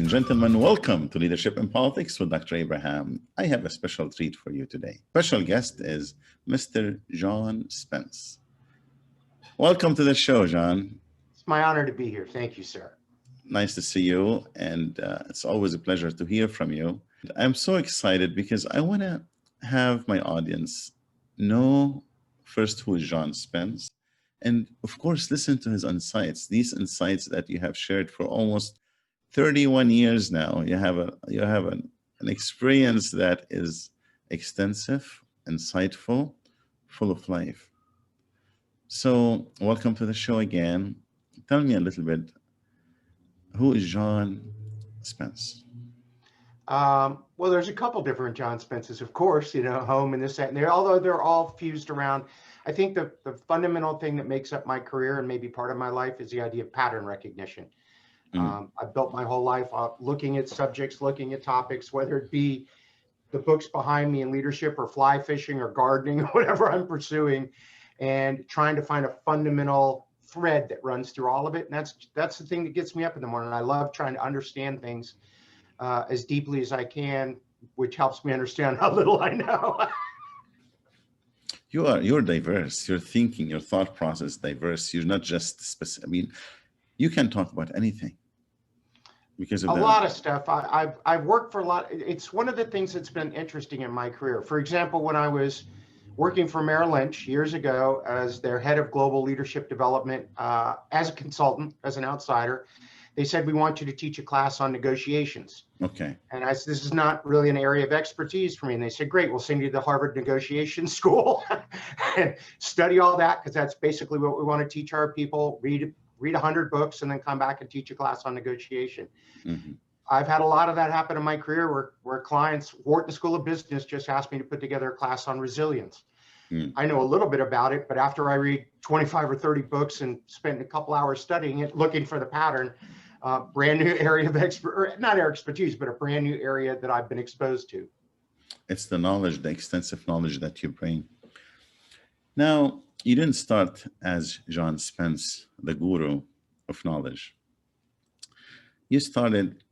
and gentlemen, welcome to Leadership in Politics with Dr. Abraham. I have a special treat for you today. Special guest is Mr. John Spence. Welcome to the show, John. It's my honor to be here. Thank you, sir. Nice to see you, and it's always a pleasure to hear from you. I'm so excited because I want to have my audience know first who is John Spence, and of course, listen to his insights, these insights that you have shared for almost 31 years now. You have an experience that is extensive, insightful, full of life. So welcome to the show again. Tell me a little bit, who is John Spence? Well, there's a couple different John Spences, of course, home and this, that, and there, although they're all fused around. I think the fundamental thing that makes up my career and maybe part of my life is the idea of pattern recognition. I've built my whole life looking at subjects, looking at topics, whether it be the books behind me in leadership or fly fishing or gardening or whatever I'm pursuing, and trying to find a fundamental thread that runs through all of it. And that's the thing that gets me up in the morning. I love trying to understand things as deeply as I can, which helps me understand how little I know. You're diverse. Your thinking, your thought process is diverse. You're not just specific. I mean, you can talk about anything. Because of a lot of stuff. I've worked for a lot. It's one of the things that's been interesting in my career. For example, when I was working for Merrill Lynch years ago as their head of global leadership development, as a consultant, as an outsider, they said, we want you to teach a class on negotiations. Okay. And I said, this is not really an area of expertise for me. And they said, great, we'll send you to the Harvard Negotiation School and study all that, because that's basically what we want to teach our people. Read 100 books and then come back and teach a class on negotiation. Mm-hmm. I've had a lot of that happen in my career where clients, Wharton School of Business just asked me to put together a class on resilience. I know a little bit about it, but after I read 25 or 30 books and spend a couple hours studying it, looking for the pattern, brand new area of expertise, but a brand new area that I've been exposed to. It's the knowledge, the extensive knowledge that you bring. Now, you didn't start as John Spence, the guru of knowledge. You started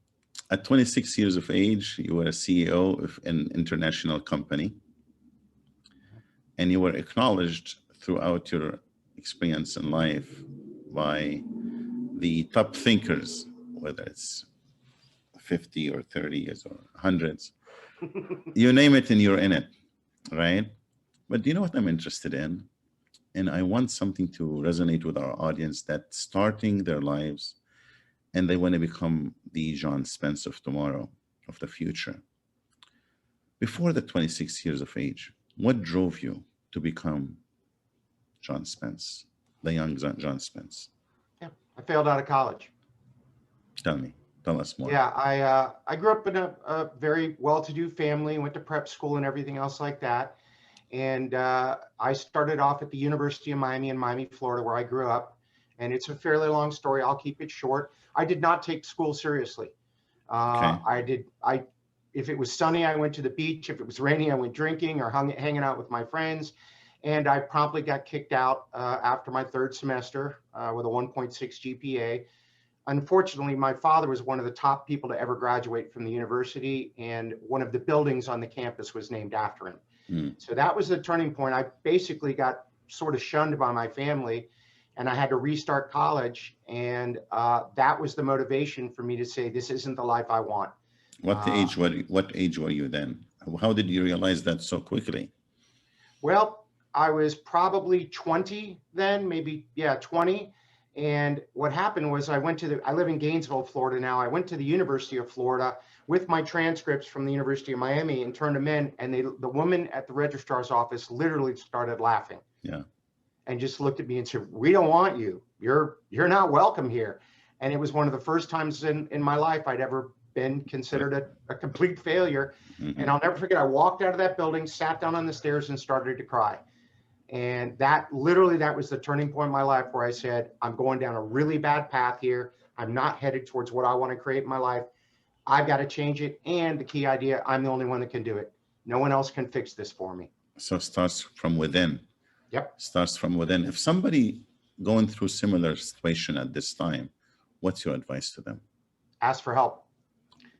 at 26 years of age. You were a CEO of an international company, and you were acknowledged throughout your experience in life by the top thinkers, whether it's 50 or 30 years or hundreds. You name it and you're in it, right? But do you know what I'm interested in? And I want something to resonate with our audience that's starting their lives and they want to become the John Spence of tomorrow, of the future. Before the 26 years of age, what drove you to become John Spence, the young John Spence? Yeah, I failed out of college. Tell us more. Yeah, I grew up in a very well-to-do family, went to prep school and everything else like that. And I started off at the University of Miami in Miami, Florida, where I grew up. And it's a fairly long story. I'll keep it short. I did not take school seriously. Okay. If it was sunny, I went to the beach. If it was rainy, I went drinking or hanging out with my friends. And I promptly got kicked out after my third semester with a 1.6 GPA. Unfortunately, my father was one of the top people to ever graduate from the university, and one of the buildings on the campus was named after him. So that was the turning point. I basically got sort of shunned by my family, and I had to restart college. And that was the motivation for me to say, this isn't the life I want. What age were you then? How did you realize that so quickly? Well, I was probably 20 then, maybe, 20. And what happened was I live in Gainesville, Florida now. I went to the University of Florida with my transcripts from the University of Miami and turned them in. And the woman at the registrar's office literally started laughing. Yeah. And just looked at me and said, we don't want you. You're not welcome here. And it was one of the first times in my life I'd ever been considered a complete failure. Mm-hmm. And I'll never forget, I walked out of that building, sat down on the stairs and started to cry. And that was the turning point in my life where I said, I'm going down a really bad path here. I'm not headed towards what I want to create in my life. I've got to change it. And the key idea, I'm the only one that can do it. No one else can fix this for me. So it starts from within. Yep. Starts from within. If somebody going through similar situation at this time, what's your advice to them? Ask for help.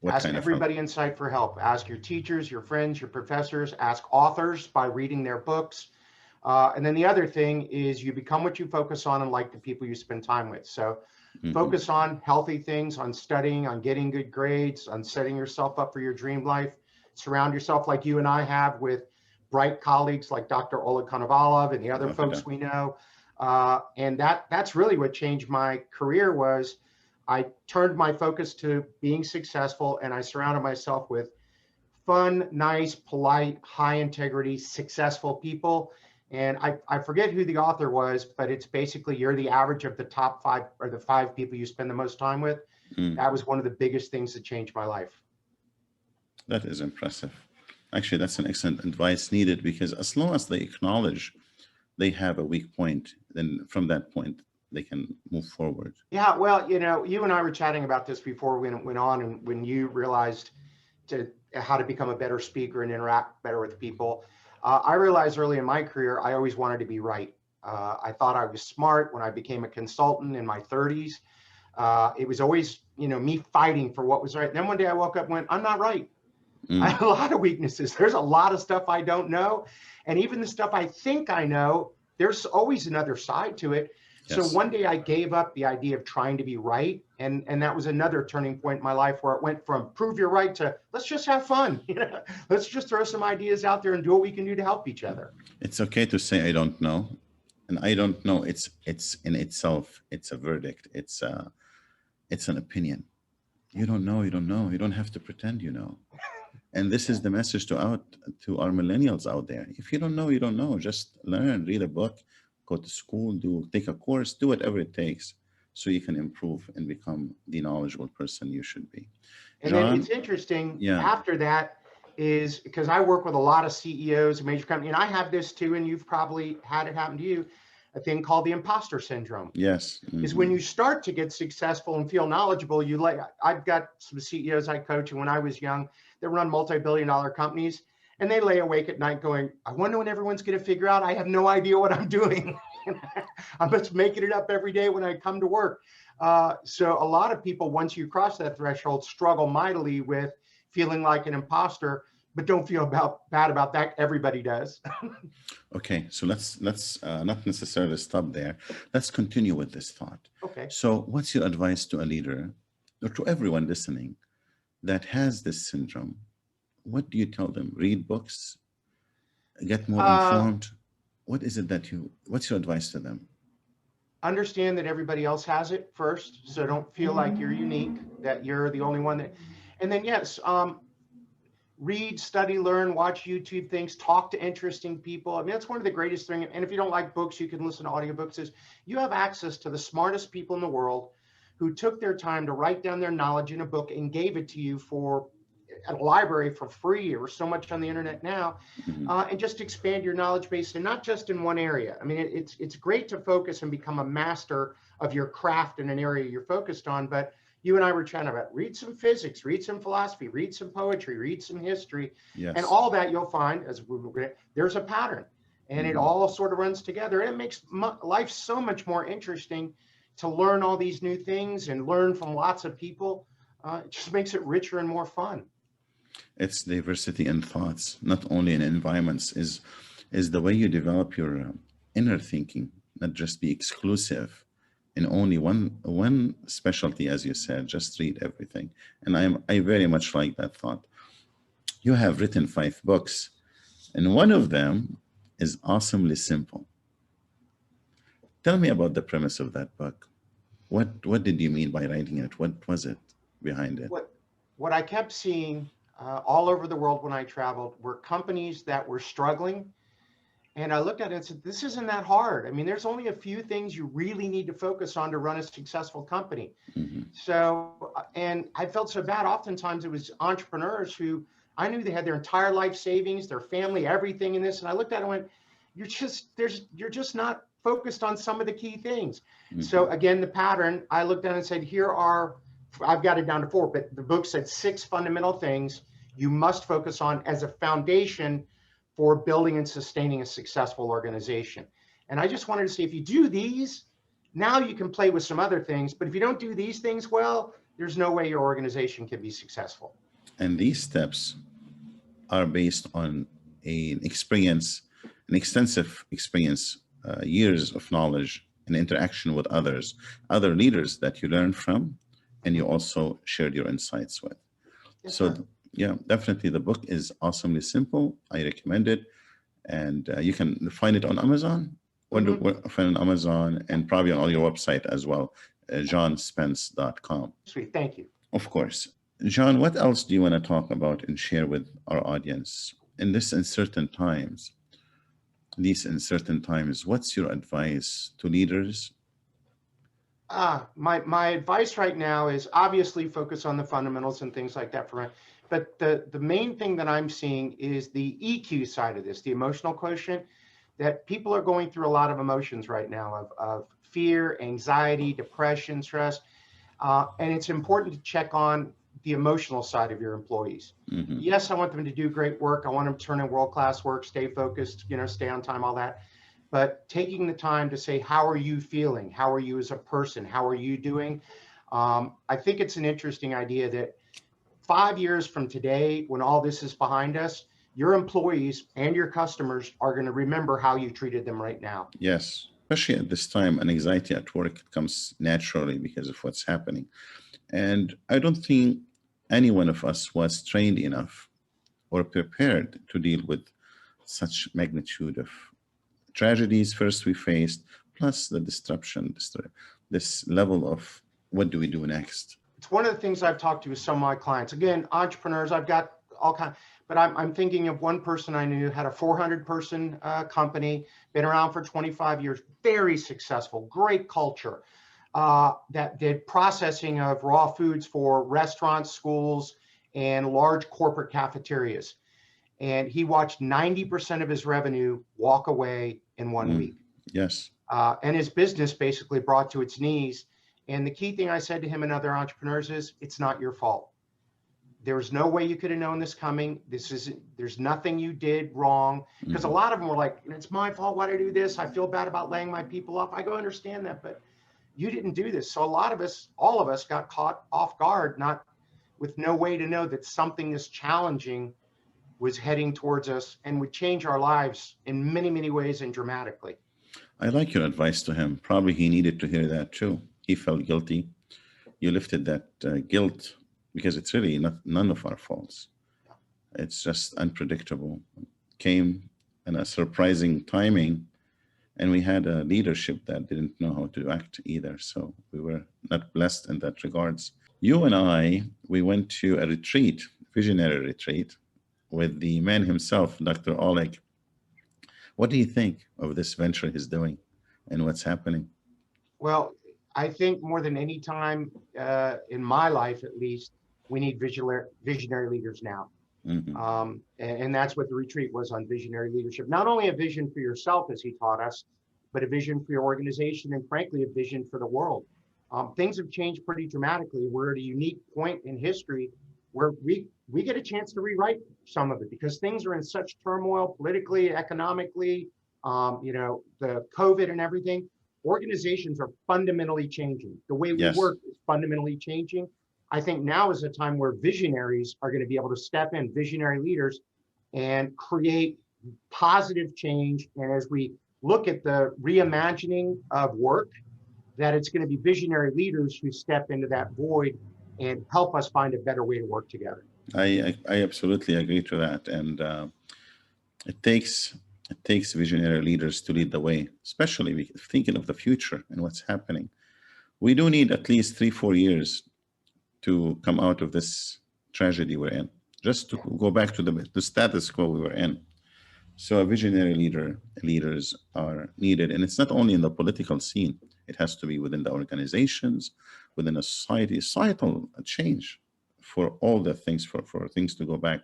What Ask kind of help? everybody in sight for help. Ask your teachers, your friends, your professors. Ask authors by reading their books. And then the other thing is you become what you focus on and like the people you spend time with. So Hmm. focus on healthy things, on studying, on getting good grades, on setting yourself up for your dream life. Surround yourself like you and I have with bright colleagues like Dr. Oleg Konovalov and the other Look at folks that. we know. And that's really what changed my career was I turned my focus to being successful and I surrounded myself with fun, nice, polite, high integrity, successful people. And I forget who the author was, but it's basically you're the average of the top five or the five people you spend the most time with. Mm, That was one of the biggest things that changed my life. that is impressive. Actually, that's an excellent advice needed because as long as they acknowledge they have a weak point, then from that point they can move forward. Yeah, well, you and I were chatting about this before we went on, and when you realized to how to become a better speaker and interact better with people. I realized early in my career, I always wanted to be right. I thought I was smart when I became a consultant in my 30s. It was always, me fighting for what was right. And then one day I woke up and went, I'm not right. I Mm, have a lot of weaknesses. There's a lot of stuff I don't know. And even the stuff I think I know, there's always another side to it. So yes. one day I gave up the idea of trying to be right. And that was another turning point in my life where it went from prove you're right to let's just have fun. Let's just throw some ideas out there and do what we can do to help each other. It's okay to say I don't know. And I don't know, it's in itself, it's a verdict. It's an opinion. You don't know, you don't know. You don't have to pretend you know. And this Yeah. is the message to our millennials out there. If you don't know, you don't know. Just learn, read a book, go to school, take a course, do whatever it takes so you can improve and become the knowledgeable person you should be. And then John, it's interesting yeah, after that is because I work with a lot of CEOs of major companies, and I have this too, and you've probably had it happen to you, a thing called the imposter syndrome. yes. Is when Hmm. you start to get successful and feel knowledgeable, I've got some CEOs I coach, and when I was young, they run multi-billion-dollar companies, and they lay awake at night going, I wonder when everyone's going to figure out I have no idea what I'm doing. I'm just making it up every day when I come to work. So a lot of people, once you cross that threshold, struggle mightily with feeling like an imposter, but don't feel bad about that. Everybody does. Okay, so let's not necessarily stop there. Let's continue with this thought. Okay. So, what's your advice to a leader or to everyone listening that has this syndrome? What do you tell them? Read books, get more Uh, informed. What is it that what's your advice to them? Understand that everybody else has it first, so don't feel like you're unique, that you're the only one that. And then yes, read, study, learn, watch YouTube things, talk to interesting people. I mean, that's one of the greatest things. And if you don't like books, you can listen to audiobooks. Is you have access to the smartest people in the world who took their time to write down their knowledge in a book and gave it to you for at a library for free or so much on the internet now, Mhm. and just expand your knowledge base and not just in one area. I mean, it's great to focus and become a master of your craft in an area you're focused on, but you and I were chatting about read some physics, read some philosophy, read some poetry, read some history, and Yes. all that you'll find there's a pattern, and it Mhm. all sort of runs together, and it makes life so much more interesting to learn all these new things and learn from lots of people. It just makes it richer and more fun. It's diversity in thoughts, not only in environments, is the way you develop your inner thinking, not just be exclusive in only one specialty, as you said. Just read everything, and I very much like that thought. You have written 5 books, and one of them is awesomely simple. Tell me about the premise of that book. What did you mean by writing it? What was it behind it? what what I kept seeing all over the world when I traveled were companies that were struggling. And I looked at it and said, this isn't that hard. I mean, there's only a few things you really need to focus on to run a successful company. Hmm. So, and I felt so bad. Oftentimes it was entrepreneurs who I knew they had their entire life savings, their family, everything in this. And I looked at it and went, you're just not focused on some of the key things. Hmm. So again, the pattern, I looked at it and said, I've got it down to 4, but the book said 6 fundamental things you must focus on as a foundation for building and sustaining a successful organization. And I just wanted to see if you do these, now you can play with some other things. But if you don't do these things well, there's no way your organization can be successful. And these steps are based on an extensive experience, years of knowledge and interaction with others, other leaders that you learn from, and you Mhm. also shared your insights with. Yes, So, sir. yeah, definitely the book is awesomely simple. I recommend it. And you can find it on Amazon, Hmm. find it on Amazon, and probably on all your website as well, johnspence.com. Sweet. Thank you. Of course. John, what else do you want to talk about and share with our audience in this uncertain times? These uncertain times, what's your advice to leaders? My advice right now is obviously focus on the fundamentals and things like that for me. But the main thing that I'm seeing is the EQ side of this, the emotional quotient, that people are going through a lot of emotions right now of fear, anxiety, depression, stress. And it's important to check on the emotional side of your employees. Hmm. Yes, I want them to do great work. I want them to turn in world-class work, stay focused, stay on time, all that. But taking the time to say, how are you feeling? How are you as a person? How are you doing? I think it's an interesting idea that 5 years from today, when all this is behind us, your employees and your customers are going to remember how you treated them right now. Yes, especially at this time, an anxiety at work comes naturally because of what's happening. And I don't think any one of us was trained enough or prepared to deal with such magnitude of tragedies first we faced, plus the disruption, this level of what do we do next? It's one of the things I've talked to with some of my clients. Again, entrepreneurs, I've got all kinds, but I'm thinking of one person I knew had a 400 person company, been around for 25 years, very successful, great culture, that did processing of raw foods for restaurants, schools, and large corporate cafeterias. And he watched 90% of his revenue walk away in one Mm, week. yes. And his business basically brought to its knees. And the key thing I said to him and other entrepreneurs is, it's not your fault. There was no way you could have known this coming. There's nothing you did wrong. Because a Hmm. lot of them were like, it's my fault. Why did I do this? I feel bad about laying my people off. I go understand that, but you didn't do this. So a lot of us, all of us got caught off guard, not with no way to know that something this challenging was heading towards us and would change our lives in many, many ways and dramatically. I like your advice to him. Probably he needed to hear that too. He felt guilty. You lifted that guilt because it's really none of our faults. It's just unpredictable. Came in a surprising timing, and we had a leadership that didn't know how to act either. So we were not blessed in that regards. You and I, we went to a retreat, visionary retreat, with the man himself, Dr. Oleg. What do you think of this venture he's doing and what's happening? Well, I think more than any time in my life, at least, we need visionary leaders now. Hmm. And that's what the retreat was on visionary leadership. Not only a vision for yourself, as he taught us, but a vision for your organization and, frankly, a vision for the world. Things have changed pretty dramatically. We're at a unique point in history where we get a chance to rewrite some of it because things are in such turmoil politically, economically, the COVID and everything. Organizations are fundamentally changing. The way we Yes, work is fundamentally changing. I think now is a time where visionaries are going to be able to step in, visionary leaders, and create positive change. And as we look at the reimagining of work, that it's going to be visionary leaders who step into that void and help us find a better way to work together. I absolutely agree to that, and it takes it takes visionary leaders to lead the way, especially thinking of the future and what's happening. We do need at least 3 4 years to come out of this tragedy we're in, just to Yeah. go back to the status quo we were in. So a visionary leaders are needed, and it's not only in the political scene. It has to be within the organizations, within a societal change for all the things for things to go back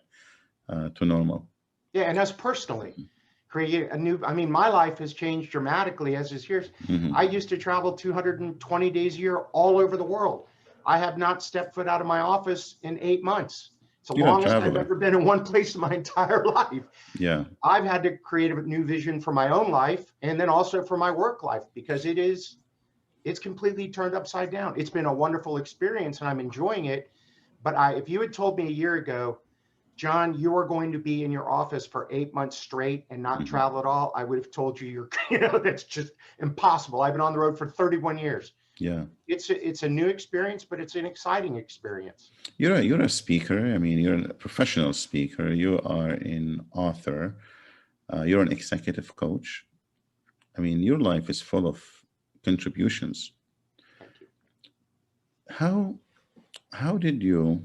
to normal. Yeah. And us personally, create a new, I mean, my life has changed dramatically as is yours. I Hmm. used to travel 220 days a year all over the world. I have not stepped foot out of my office in 8 months. It's the You're a longest I've traveler. ever been in one place in my entire life. Yeah. I've had to create a new vision for my own life and then also for my work life because it's completely turned upside down. It's been a wonderful experience and I'm enjoying it. But if you had told me a year ago, John, you are going to be in your office for 8 months straight and not Mhm. travel at all, I would have told you that's just impossible. I've been on the road for 31 years. Yeah. It's a new experience, but it's an exciting experience. You're a speaker. I mean, you're a professional speaker. You are an author. You're an executive coach. I mean, your life is full of contributions. Thank you. How did you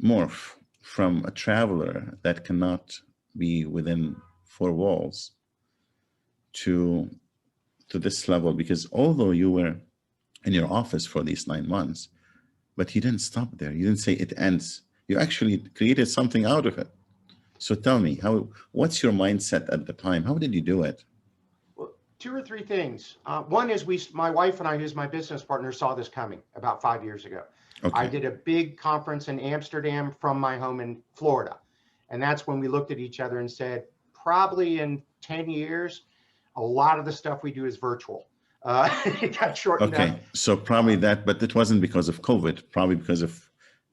morph from a traveler that cannot be within four walls to this level? Because although you were in your office for these 9 months, but you didn't stop there. You didn't say it ends. You actually created something out of it. So tell me, what's your mindset at the time? How did you do it? Well, two or three things. One is my wife and I, who's my business partner, saw this coming about 5 years ago. I Okay. did a big conference in Amsterdam from my home in Florida. And that's when we looked at each other and said, probably in 10 years, a lot of the stuff we do is virtual. It got shortened up. Okay. So probably that, but it wasn't because of COVID, probably because of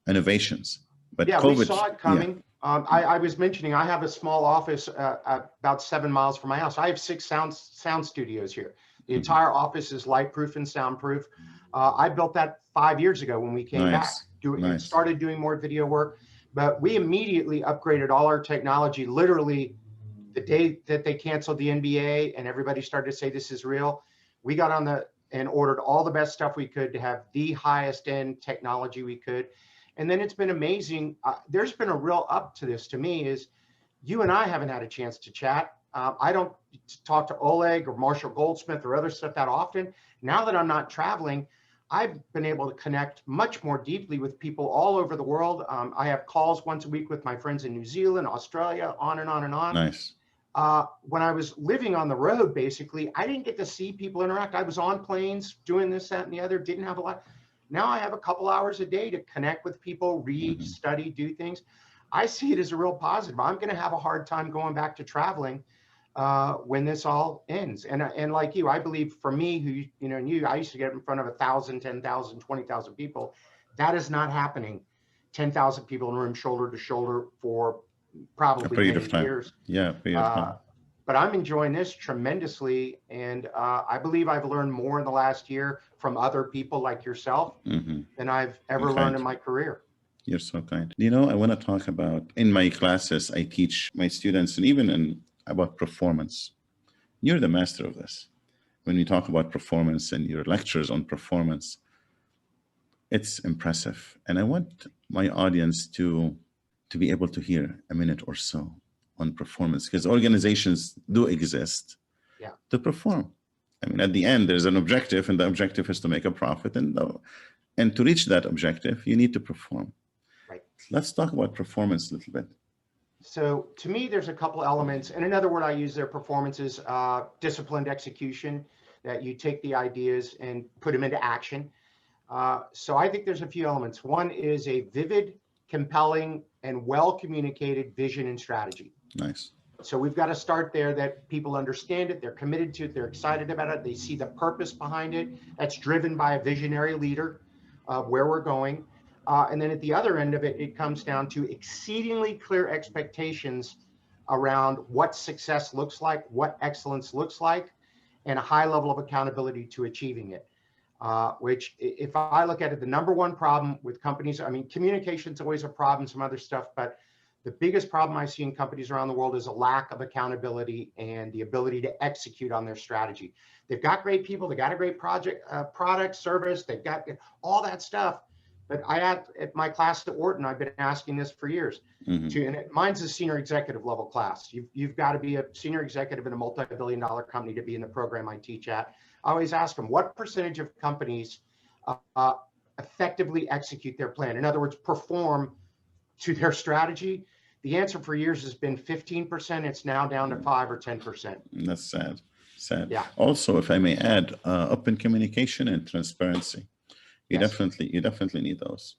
innovations. But Yeah, we COVID, saw it yeah. coming. I was mentioning I have a small office about 7 miles from my house. I have 6 sound studios here. The Mhm. entire office is lightproof and soundproof. I built that 5 years ago when we came back. Nice. It Nice. started doing more video work, but we immediately upgraded all our technology. Literally, the day that they canceled the NBA and everybody started to say this is real, we got on and ordered all the best stuff we could to have the highest end technology we could. And then it's been amazing. There's been a real up to this to me is you and I haven't had a chance to chat. I don't talk to Oleg or Marshall Goldsmith or other stuff that often. Now that I'm not traveling, I've been able to connect much more deeply with people all over the world. I have calls once a week with my friends in New Zealand, Australia, on and on and on. Nice. When I was living on the road, basically, I didn't get to see people interact. I was on planes doing this, that, and the other, didn't have a lot. Now I have a couple hours a day to connect with people, read, Mhm. study, do things. I see it as a real positive. I'm going to have a hard time going back to traveling when this all ends. And like you, I believe for me, and you, I used to get in front of 1,000, 10,000, 20,000 people. That is not happening. 10,000 people in a room, shoulder to shoulder for A probably period of many time. years. Yeah, period of Uh, time. but I'm enjoying this tremendously. And I believe I've learned more in the last year from other people like yourself Mm-hmm. than I've You're ever learned in kind. my career. You're so kind. I want to talk about in my classes, I teach my students and even about performance. You're the master of this. When we talk about performance and your lectures on performance, it's impressive. And I want my audience to be able to hear a minute or so on performance because organizations do exist Yeah. to perform. I mean, at the end, there's an objective, and the objective is to make a profit. And to reach that objective, you need to perform. Right. Let's talk about performance a little bit. So to me, there's a couple elements. And another word I use there, performance, is disciplined execution, that you take the ideas and put them into action. So I think there's a few elements. One is a vivid, compelling, and well communicated vision and strategy. Nice. So we've got to start there, that people understand it, they're committed to it, they're excited about it, they see the purpose behind it. That's driven by a visionary leader of where we're going. And then at the other end of it, it comes down to exceedingly clear expectations around what success looks like, what excellence looks like, and a high level of accountability to achieving it. Which, if I look at it, the number one problem with companies, I mean, communication is always a problem, some other stuff, but the biggest problem I see in companies around the world is a lack of accountability and the ability to execute on their strategy. They've got great people, they got a great product, service, they've got all that stuff. But at my class at Wharton, I've been asking this for years. Mm-hmm. Mine's a senior executive level class. You've got to be a senior executive in a multi-billion-dollar company to be in the program I teach at. I always ask them, what percentage of companies effectively execute their plan? In other words, perform to their strategy? The answer for years has been 15%. It's now down to 5 or 10%. That's sad. Sad. Yeah. Also, if I may add, open communication and transparency. You Yes. definitely need those.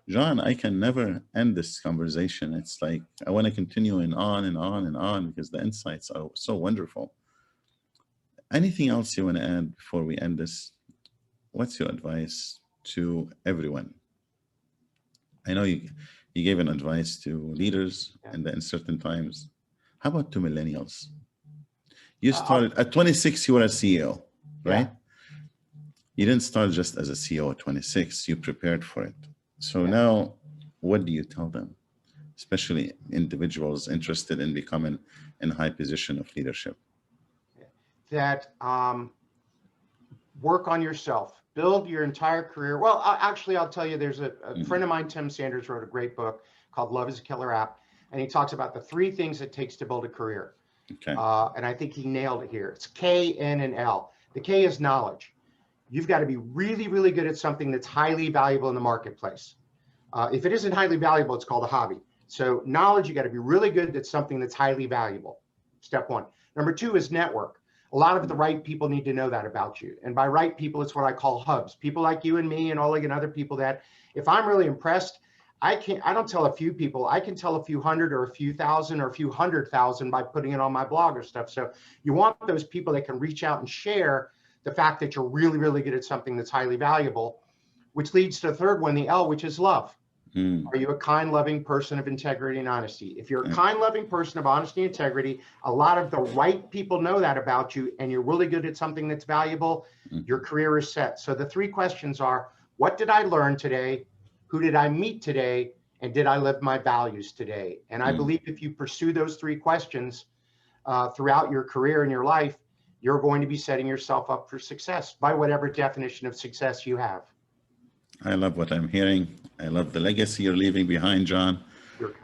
John, I can never end this conversation. It's like I want to continue and on and on and on because the insights are so wonderful. Anything else you want to add before we end this? What's your advice to everyone? I know you gave an advice to leaders Yeah. and in certain times. How about to millennials? You Uh, started at 26, you were a CEO, yeah, right? You didn't start just as a CEO at 26, you prepared for it. So yeah. now, what do you tell them, especially individuals interested in becoming in a high position of leadership? That work on yourself, build your entire career. Well, actually, I'll tell you, there's a Mhm. friend of mine, Tim Sanders, wrote a great book called Love is a Killer App. And he talks about the 3 things it takes to build a career. Okay. And I think he nailed it here. It's K, N, and L. The K is knowledge. You've got to be really, really good at something that's highly valuable in the marketplace. If it isn't highly valuable, it's called a hobby. So knowledge, you got to be really good at something that's highly valuable. Step 1. Number 2 is network. A lot of the right people need to know that about you. And by right people, it's what I call hubs. People like you and me and Oleg and other people that if I'm really impressed, I don't tell a few people, I can tell a few hundred or a few thousand or a few 100,000 by putting it on my blog or stuff. So you want those people that can reach out and share the fact that you're really, really good at something that's highly valuable, which leads to the third one, the L, which is love. Mm. Are you a kind, loving person of integrity and honesty? If you're a Yeah. kind, loving person of honesty and integrity, a lot of the right people know that about you, and you're really good at something that's valuable, your Mhm. career is set. So the 3 questions are, what did I learn today? Who did I meet today? And did I live my values today? And I Mm. believe if you pursue those 3 questions throughout your career and your life, you're going to be setting yourself up for success by whatever definition of success you have. I love what I'm hearing. I love the legacy you're leaving behind, John. You're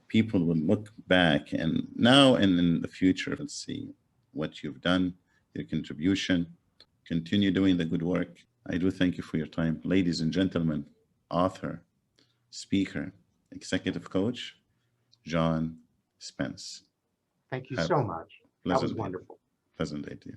People will look back and now and in the future and see what you've done, your contribution. Continue doing the good work. I do thank you for your time. Ladies and gentlemen, author, speaker, executive coach, John Spence. Thank you Have so much. a That was pleasant day. wonderful. Pleasant day to you.